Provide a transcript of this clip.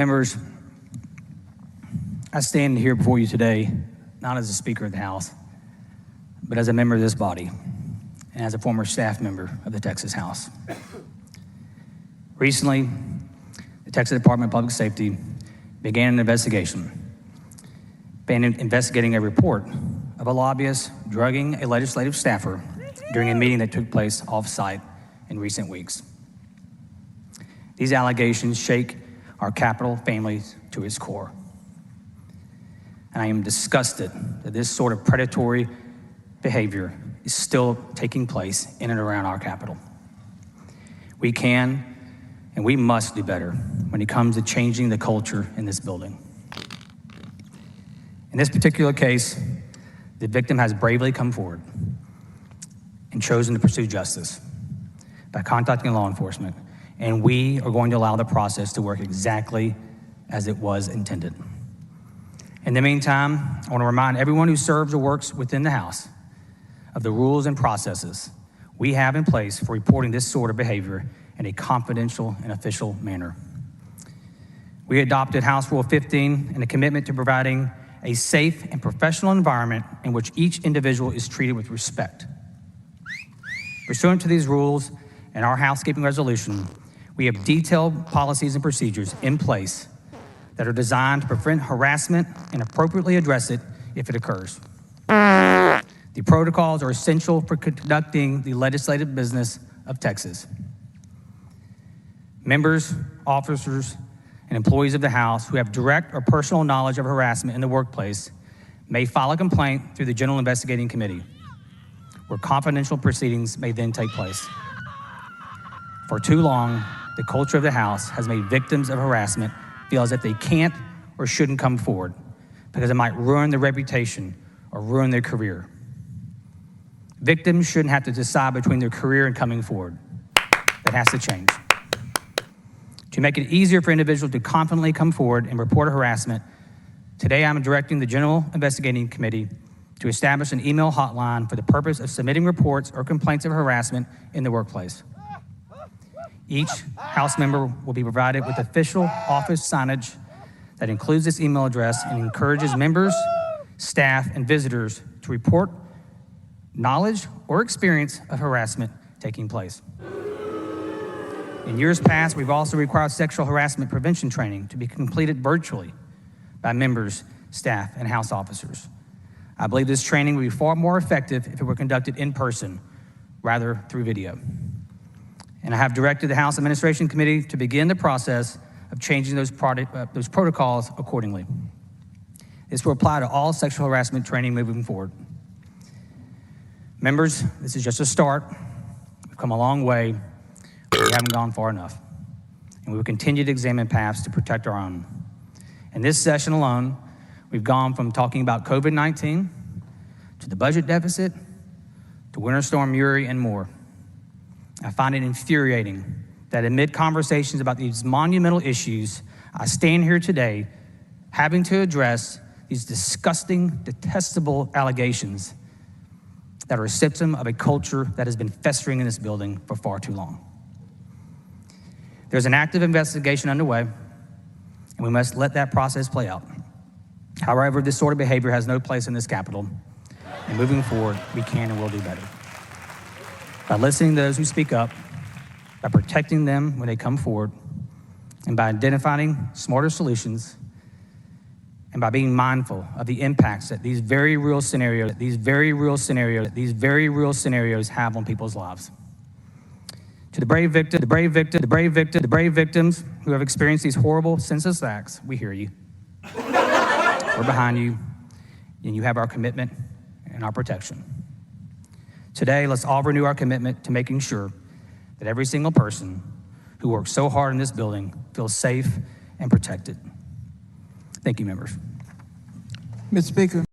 Members, I stand here before you today, not as a Speaker of the House, but as a member of this body and as a former staff member of the Texas House. Recently, the Texas Department of Public Safety began an investigation, investigating a report of a lobbyist drugging a legislative staffer during a meeting that took place off-site in recent weeks. These allegations shake our Capitol family to its core. And I am disgusted that this sort of predatory behavior is still taking place in and around our Capitol. We can and we must do better when it comes to changing the culture in this building. In this particular case, the victim has bravely come forward and chosen to pursue justice by contacting law enforcement, and we are going to allow the process to work exactly as it was intended. In the meantime, I want to remind everyone who serves or works within the House of the rules and processes we have in place for reporting this sort of behavior in a confidential and official manner. We adopted House Rule 15 and a commitment to providing a safe and professional environment in which each individual is treated with respect. Pursuant to these rules and our housekeeping resolution, we have detailed policies and procedures in place that are designed to prevent harassment and appropriately address it if it occurs. The protocols are essential for conducting the legislative business of Texas. Members, officers, and employees of the House who have direct or personal knowledge of harassment in the workplace may file a complaint through the General Investigating Committee, where confidential proceedings may then take place. For too long, the culture of the House has made victims of harassment feel as if they can't or shouldn't come forward because it might ruin their reputation or ruin their career. Victims shouldn't have to decide between their career and coming forward. That has to change. To make it easier for individuals to confidently come forward and report a harassment, today I'm directing the General Investigating Committee to establish an email hotline for the purpose of submitting reports or complaints of harassment in the workplace. Each House member will be provided with official office signage that includes this email address and encourages members, staff, and visitors to report knowledge or experience of harassment taking place. In years past, we've also required sexual harassment prevention training to be completed virtually by members, staff, and House officers. I believe this training would be far more effective if it were conducted in person rather through video. And I have directed the House Administration Committee to begin the process of changing those protocols accordingly. This will apply to all sexual harassment training moving forward. Members, this is just a start. We've come a long way, but we haven't gone far enough. And we will continue to examine paths to protect our own. In this session alone, we've gone from talking about COVID-19 to the budget deficit to Winter Storm Uri and more. I find it infuriating that amid conversations about these monumental issues, I stand here today having to address these disgusting, detestable allegations that are a symptom of a culture that has been festering in this building for far too long. There's an active investigation underway, and we must let that process play out. However, this sort of behavior has no place in this Capitol, and moving forward, we can and will do better. By listening to those who speak up, by protecting them when they come forward, and by identifying smarter solutions, and by being mindful of the impacts that these very real scenarios have on people's lives. To the brave victims who have experienced these horrible, senseless acts, we hear you. We're behind you, and you have our commitment and our protection. Today, let's all renew our commitment to making sure that every single person who works so hard in this building feels safe and protected. Thank you, members. Mr. Speaker.